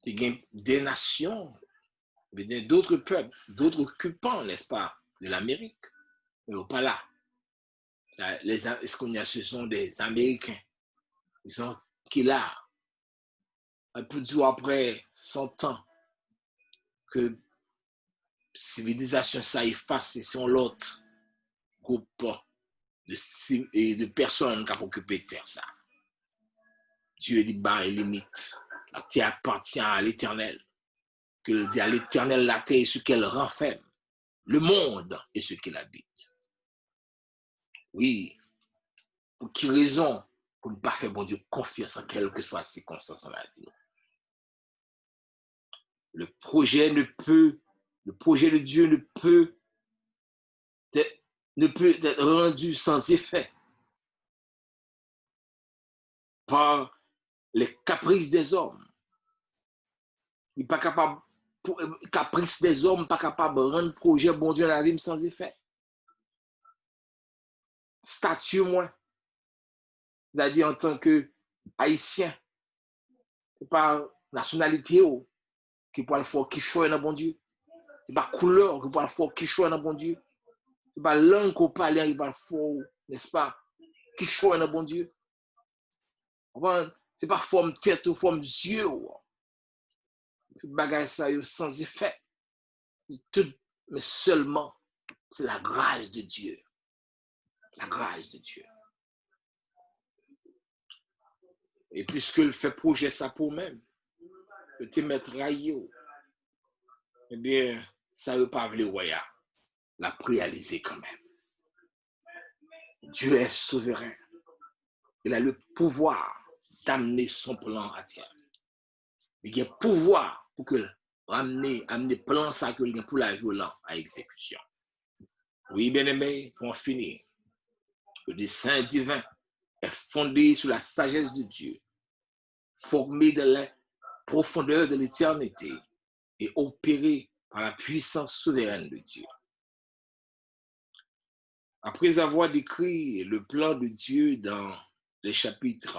il y a des nations, d'autres peuples, d'autres occupants, n'est-ce pas, de l'Amérique, mais pas là. Ce qu'on y a, ce sont des Américains. Ils sont qui là, un peu de jour après 100 ans, que civilisation ça efface, c'est l'autre groupe de personnes qui ont occupé terre ça. Dieu dit bas et limite. La terre appartient à l'Éternel. Que dit à l'Éternel la terre et ce qu'elle renferme. Le monde et ce qu'il habite. Oui. Pour quelle raison? Pour ne pas faire bon Dieu confiance en quelle que soit la circonstance dans la vie. Le projet de Dieu ne peut être rendu sans effet par les caprices des hommes. Il n'est pas capable, caprice des hommes, pas capable de rendre projet bon Dieu dans la vie sans effet. Statut, moi, c'est-à-dire en tant que haïtien, c'est pas nationalité qui peut le faire qui choisit dans bon Dieu. C'est pas couleur qui peut le faire qui choisit dans bon Dieu. C'est pas langue qu'on parle qui peut le faire, n'est-ce pas, qui choisit dans bon Dieu. C'est pas forme tête ou forme yeux. Tout bagage ça sans effet. Tout, mais seulement, c'est la grâce de Dieu. La grâce de Dieu. Et puisqu'il fait projet ça pour même, de te mettre raillé, eh bien, ça ne veut pas vouloir la réaliser quand même. Dieu est souverain. Il a le pouvoir d'amener son plan à terre. Il a le pouvoir pour que amener plan ça que pour la violence à exécution. Oui, bien aimé, pour en finir, le dessein divin est fondé sur la sagesse de Dieu, formé de la profondeur de l'éternité et opéré par la puissance souveraine de Dieu. Après avoir décrit le plan de Dieu dans les chapitres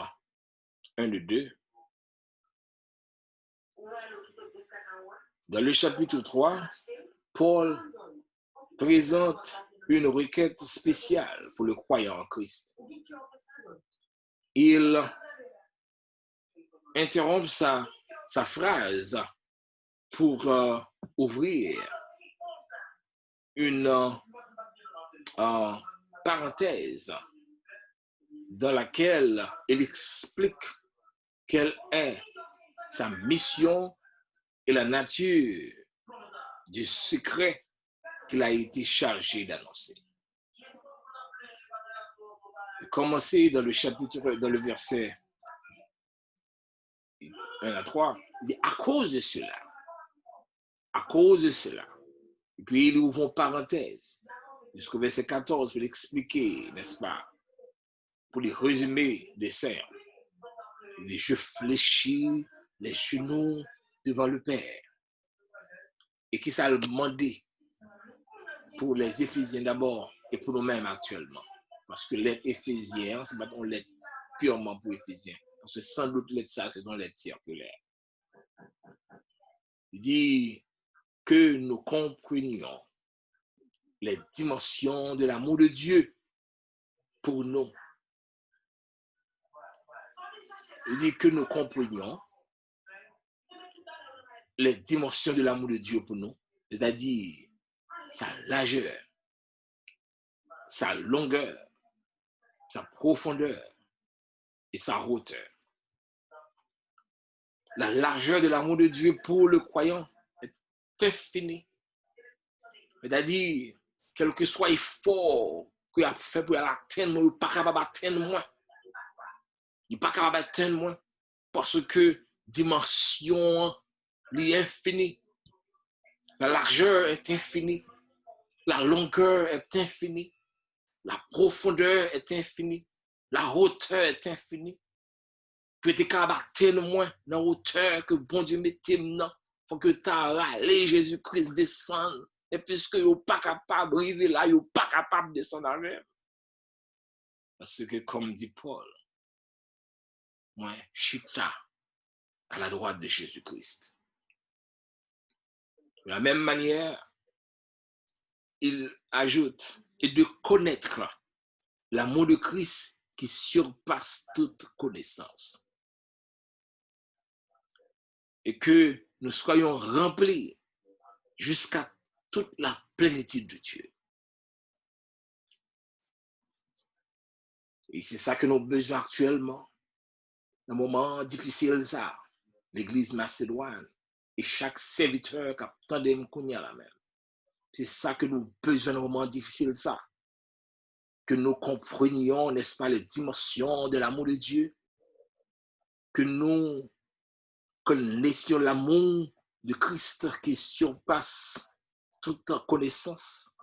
1 et 2, dans le chapitre 3, Paul présente une requête spéciale pour le croyant en Christ. Il interrompt sa phrase pour ouvrir une parenthèse dans laquelle il explique quelle est sa mission et la nature du secret qu'il a été chargé d'annoncer. Commencer dans le chapitre, dans le verset 1 à 3, il dit à cause de cela, et puis il ouvre une parenthèse jusqu'au verset 14 pour l'expliquer, n'est-ce pas, pour les résumer des sermons. Il dit je fléchis les genoux devant le Père. Et qui ça a demandé pour les Éphésiens d'abord et pour nous-mêmes actuellement. Parce que l'être Éphésien, c'est pas une lettre purement pour Éphésiens. Parce que sans doute l'être ça, c'est une lettre circulaire. Il dit que nous comprenions les dimensions de l'amour de Dieu pour nous. Il dit que nous comprenions les dimensions de l'amour de Dieu pour nous, c'est-à-dire sa largeur, sa longueur, sa profondeur et sa hauteur. La largeur de l'amour de Dieu pour le croyant est infinie. C'est-à-dire, quel que soit l'effort qu'il a fait pour l'atteindre, il n'est pas capable d'atteindre moins. Il n'est pas capable d'atteindre moins parce que dimension est infinie. La largeur est infinie. La longueur est infinie. La profondeur est infinie. La hauteur est infinie. Que tu es capable d'atteindre moins dans la hauteur que bon Dieu mette maintenant. Pour que tu râlé Jésus-Christ descende. Et puisque vous n'êtes pas capable d'arriver là, vous n'êtes pas capable de descendre avec. Parce que comme dit Paul, moi, chita à la droite de Jésus-Christ. De la même manière, il ajoute, et de connaître l'amour de Christ qui surpasse toute connaissance. Et que nous soyons remplis jusqu'à toute la plénitude de Dieu. Et c'est ça que nous avons besoin actuellement. Dans un moment difficile, ça, l'église macédoine et chaque serviteur qui attend de me la même. C'est ça que nous avons besoin dans un moment difficile, ça. Que nous comprenions, n'est-ce pas, les dimensions de l'amour de Dieu. Que nous connaissions l'amour de Christ qui surpasse toute connaissance.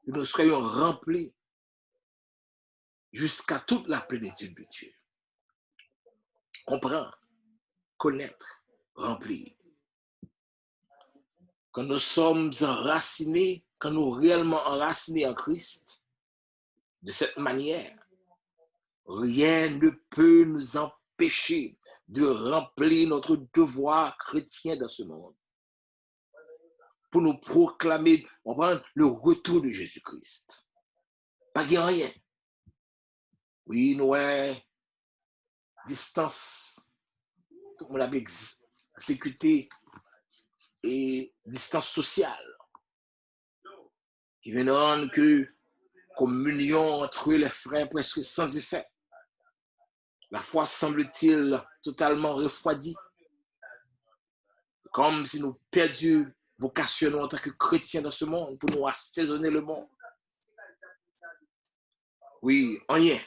Que nous soyons remplis jusqu'à toute la plénitude de Dieu. Comprendre, connaître, remplir. Quand nous sommes enracinés, quand nous sommes réellement enracinés en Christ, de cette manière, rien ne peut nous empêcher de remplir notre devoir chrétien dans ce monde. Pour nous proclamer, le retour de Jésus-Christ. Pas de rien. Oui, nous avons distance, tout le monde a exécuté et distance sociale. Qui vient rendre que communion entre les frères presque sans effet. La foi semble-t-il totalement refroidie. Comme si nous perdions vocation en tant que chrétiens dans ce monde pour nous assaisonner le monde. Oui, rien.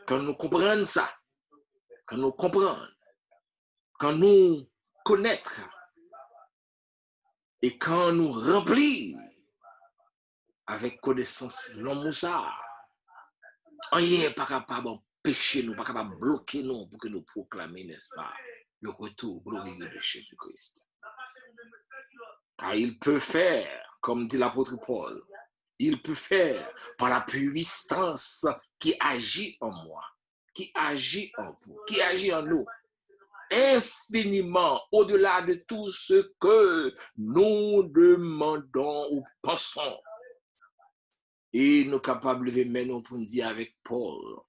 Quand nous comprenons ça, quand nous comprenons, quand nous connaître et quand nous remplir avec connaissance l'homme ça, rien n'est pas capable d'empêcher nous, pas capable de bloquer nous pour que nous proclamions, n'est-ce pas, le retour glorieux de Jésus-Christ. Car il peut faire, comme dit l'apôtre Paul, il peut faire par la puissance qui agit en moi, qui agit en vous, qui agit en nous, infiniment au-delà de tout ce que nous demandons ou pensons. Et nous capables de mener pour nous dire avec Paul,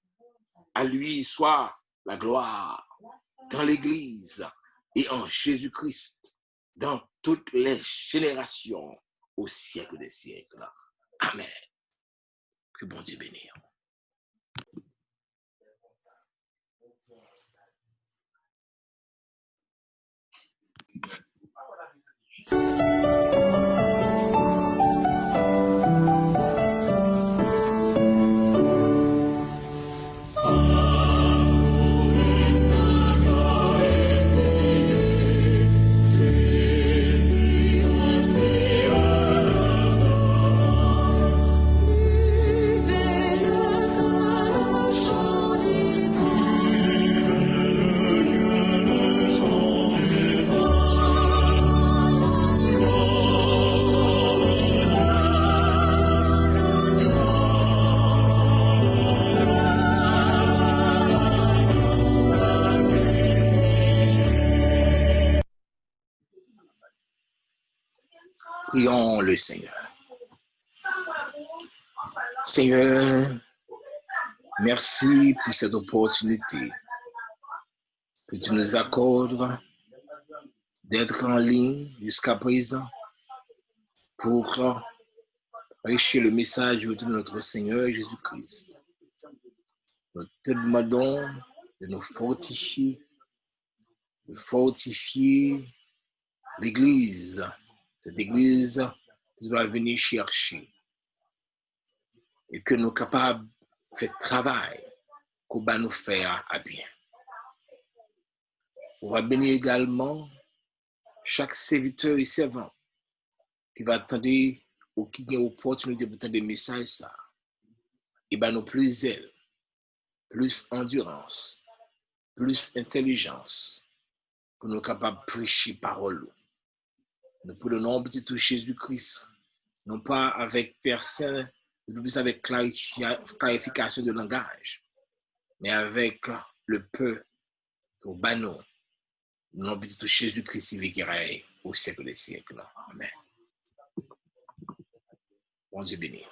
à lui soit la gloire dans l'Église et en Jésus-Christ, dans toutes les générations, au siècle des siècles. Amen. Que bon Dieu bénisse. Prions le Seigneur. Seigneur, merci pour cette opportunité que tu nous accordes d'être en ligne jusqu'à présent pour prêcher le message de notre Seigneur Jésus-Christ. Nous te demandons de nous fortifier, l'Église, cette Église qui va venir chercher et que nous sommes capables de faire travail qu'on va nous faire à bien. On va bénir également chaque serviteur et servant qui va attendre ou qui a une opportunité pour attendre des messages ça. Et ben nous plus zèle, plus endurance, plus intelligence pour nous capables de prêcher parole. Nous prenons petit tout Jésus-Christ, non pas avec personne, mais plus avec clarification de langage, mais avec le peu au banon, Nom petit Jésus-Christ qui règne au siècle des siècles. Amen. Bon Dieu béni.